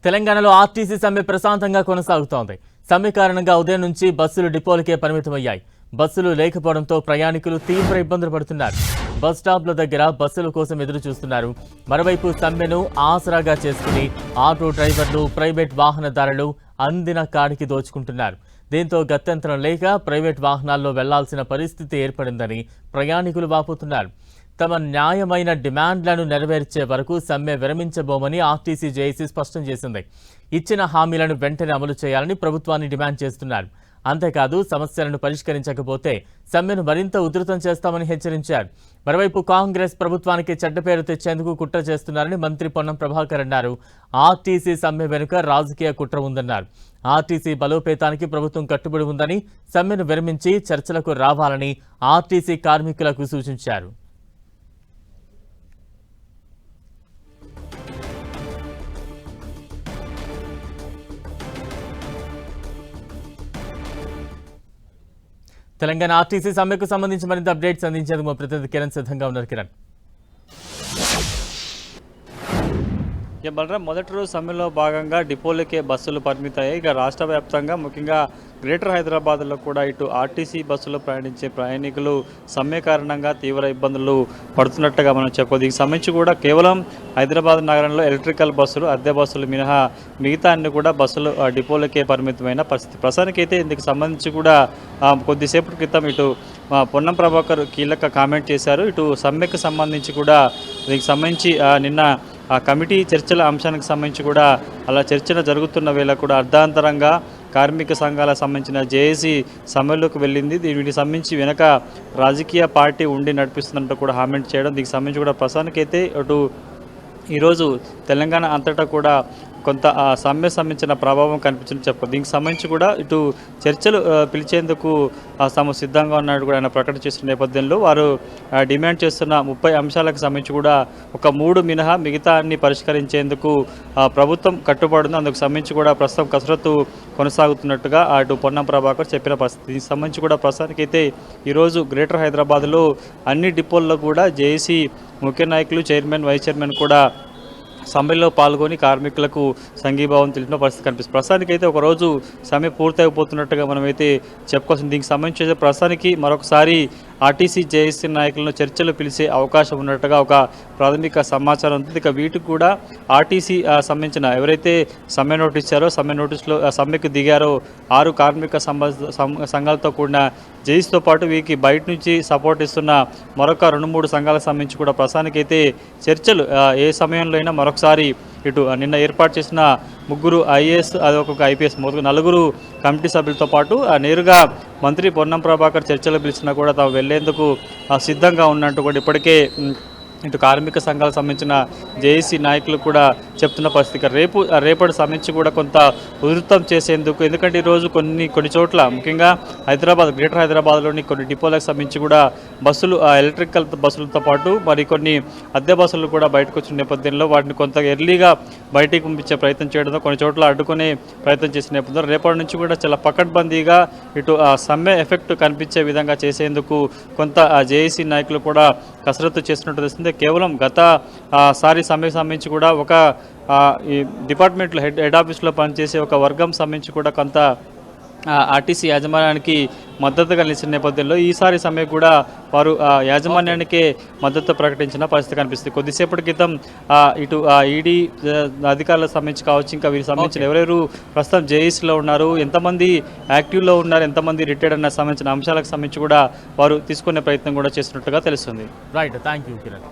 తెలంగాణలో ఆర్టీసీ సమ్మె ప్రశాంతంగా కొనసాగుతోంది. సమ్మె కారణంగా ఉదయం నుంచి బస్సులు డిపోలకే పరిమితమయ్యాయి. బస్సులు లేకపోవడంతో ప్రయాణికులు తీవ్ర ఇబ్బందులు పడుతున్నారు. బస్ స్టాప్ల దగ్గర బస్సుల కోసం ఎదురు చూస్తున్నారు. మరోవైపు సమ్మెను ఆసరాగా చేసుకుని ఆటో డ్రైవర్లు, ప్రైవేట్ వాహనదారులు అందిన కాడికి దోచుకుంటున్నారు. దీంతో గత్యంతరం లేక ప్రైవేట్ వాహనాల్లో వెళ్లాల్సిన పరిస్థితి ఏర్పడిందని ప్రయాణికులు వాపోతున్నారు. తమ న్యాయమైన డిమాండ్లను నెరవేర్చే వరకు సమ్మె విరమించబోమని ఆర్టీసీ జేఏసీ స్పష్టం చేసింది. ఇచ్చిన హామీలను వెంటనే అమలు చేయాలని ప్రభుత్వాన్ని డిమాండ్ చేస్తున్నారు. అంతేకాదు సమస్యలను పరిష్కరించకపోతే సమ్మెను మరింత ఉధృతం చేస్తామని హెచ్చరించారు. మరోవైపు కాంగ్రెస్ ప్రభుత్వానికి చెడ్డ పేరు తెచ్చేందుకు కుట్ర చేస్తున్నారని మంత్రి పొన్నం ప్రభాకర్ అన్నారు. ఆర్టీసీ సమ్మె వెనుక రాజకీయ కుట్ర ఉందన్నారు. ఆర్టీసీ బలోపేతానికి ప్రభుత్వం కట్టుబడి ఉందని, సమ్మెను విరమించి చర్చలకు రావాలని ఆర్టీసీ కార్మికులకు సూచించారు. తెలంగాణ ఆర్టీసీ సమ్మెకు సంబంధించి మరింత అప్డేట్స్ అందించేందుకు మా ప్రతినిధి కిరణ్ సిద్ధంగా ఉన్నారు. కిరణ్, బలరాం, మొదటి రోజు సమ్మెలో భాగంగా డిపోలకే బస్సులు పరిమితయ్యాయి. ఇక రాష్ట్ర వ్యాప్తంగా ముఖ్యంగా గ్రేటర్ హైదరాబాద్లో కూడా ఇటు ఆర్టీసీ బస్సులో ప్రయాణించే ప్రయాణికులు సమ్మె కారణంగా తీవ్ర ఇబ్బందులు పడుతున్నట్టుగా మనం చెప్పొచ్చు. దీనికి సంబంధించి కూడా కేవలం హైదరాబాద్ నగరంలో ఎలక్ట్రికల్ బస్సులు, అద్దె బస్సులు మినహా మిగతా అన్ని కూడా బస్సులు డిపోలకే పరిమితమైన పరిస్థితి. ప్రస్తుతానికైతే ఇందుకు సంబంధించి కూడా కొద్దిసేపటి క్రితం ఇటు పొన్నం ప్రభాకర్ కీలక కామెంట్ చేశారు. ఇటు సమ్మెకు సంబంధించి కూడా దీనికి సంబంధించి నిన్న కమిటీ చర్చల అంశానికి సంబంధించి కూడా అలా చర్చలు జరుగుతున్న వేళ కూడా అర్ధాంతరంగా కార్మిక సంఘాలకు సంబంధించిన జేఏసీ సమ్మెలోకి వెళ్ళింది. దీనికి సంబంధించి వెనక రాజకీయ పార్టీ ఉండి నడిపిస్తున్నట్టు కూడా కామెంట్ చేయడం. దీనికి సంబంధించి కూడా ప్రస్తుతానికైతే అటు ఈరోజు తెలంగాణ అంతటా కూడా కొంత సమ్మె సంబంధించిన ప్రభావం కనిపించింది చెప్పు. దీనికి సంబంధించి కూడా ఇటు చర్చలు పిలిచేందుకు తాము సిద్ధంగా ఉన్నట్టు కూడా ఆయన ప్రకటన చేస్తున్న నేపథ్యంలో వారు డిమాండ్ చేస్తున్న 30 అంశాలకు సంబంధించి కూడా ఒక 3 మినహా మిగతా అన్ని పరిష్కరించేందుకు ప్రభుత్వం కట్టుబడింది. అందుకు సంబంధించి కూడా ప్రస్తుతం కసరత్తు కొనసాగుతున్నట్టుగా అటు పొన్నం ప్రభాకర్ చెప్పిన పరిస్థితి. దీనికి సంబంధించి కూడా ప్రస్తుతానికైతే ఈరోజు గ్రేటర్ హైదరాబాద్లో అన్ని డిపోల్లో కూడా జేఏసీ ముఖ్య నాయకులు, చైర్మన్, వైస్ చైర్మన్ కూడా సమ్మెలో పాల్గొని కార్మికులకు సంఘీభావం తెలిపిన పరిస్థితి కనిపిస్తుంది. ప్రస్తుతానికైతే ఒకరోజు సమ్మె పూర్తయిపోతున్నట్టుగా మనమైతే చెప్పుకోవాల్సింది. దీనికి సంబంధించి ప్రస్తుతానికి మరొకసారి ఆర్టీసీ జేఏసీ నాయకులను చర్చలు పిలిచే అవకాశం ఉన్నట్టుగా ఒక ప్రాథమిక సమాచారం ఉంది. ఇక వీటికి కూడా ఆర్టీసీ సంబంధించిన ఎవరైతే సమ్మె నోటీస్ ఇచ్చారో సమ్మె నోటీసులో సమ్మెకు దిగారో 6 కార్మిక సంఘాలతో కూడిన జేఏసీతో పాటు వీరికి బయట నుంచి సపోర్ట్ ఇస్తున్న మరొక 2-3 సంఘాలకు సంబంధించి కూడా ప్రస్తుతానికైతే చర్చలు ఏ సమయంలో అయినా మరొకసారి ఇటు నిన్న ఏర్పాటు చేసిన 3 ఐఏఎస్, అదొక ఐపీఎస్, 4 కమిటీ సభ్యులతో పాటు నేరుగా మంత్రి పొన్నం ప్రభాకర్ చర్చలు పిలిచినా కూడా తాము వెళ్లేందుకు సిద్ధంగా ఉన్నట్టు కూడా ఇప్పటికే ఇటు కార్మిక సంఘాలకు సంబంధించిన జేఏసీ నాయకులు కూడా చెప్తున్న పరిస్థితి. రేపటి సంబంధించి కూడా కొంత ఉధృతం చేసేందుకు, ఎందుకంటే ఈరోజు కొన్ని చోట్ల ముఖ్యంగా గ్రేటర్ హైదరాబాద్లోని కొన్ని డిపోలకు సంబంధించి కూడా బస్సులు ఎలక్ట్రికల్ బస్సులతో పాటు మరికొన్ని అద్దె బస్సులు కూడా బయటకు వచ్చిన నేపథ్యంలో వాటిని కొంత ఎర్లీగా బయటికి పంపించే ప్రయత్నం చేయడంతో కొన్ని చోట్ల అడ్డుకునే ప్రయత్నం చేసిన నేపథ్యంలో రేపటి నుంచి కూడా చాలా పకడ్బందీగా ఇటు సమ్మె ఎఫెక్ట్ కనిపించే విధంగా చేసేందుకు కొంత జేఏసీ నాయకులు కూడా కసరత్తు చేస్తున్నట్టు తెలుస్తుంది. కేవలం గత సారి సమ్మెకు సంబంధించి కూడా ఒక ఈ డిపార్ట్మెంట్లో హెడ్ ఆఫీస్లో పనిచేసే ఒక వర్గం సంబంధించి కూడా కొంత ఆర్టీసీ యాజమాన్యానికి మద్దతుగా నిలిచిన నేపథ్యంలో ఈసారి సమ్మె కూడా వారు యాజమాన్యానికే మద్దతు ప్రకటించిన పరిస్థితి కనిపిస్తుంది. కొద్దిసేపటి క్రితం ఇటు ఈడీ అధికారులకు సంబంధించి కావచ్చు, ఇంకా వీరికి సంబంధించిన ఎవరెవరు ప్రస్తుతం జేఏసీలో ఉన్నారు, ఎంతమంది యాక్టివ్లో ఉన్నారు, ఎంతమంది రిటైర్డ్ అన్న సంబంధించిన అంశాలకు సంబంధించి కూడా వారు తీసుకునే ప్రయత్నం కూడా చేస్తున్నట్టుగా తెలుస్తుంది. Right, thank you Kiran.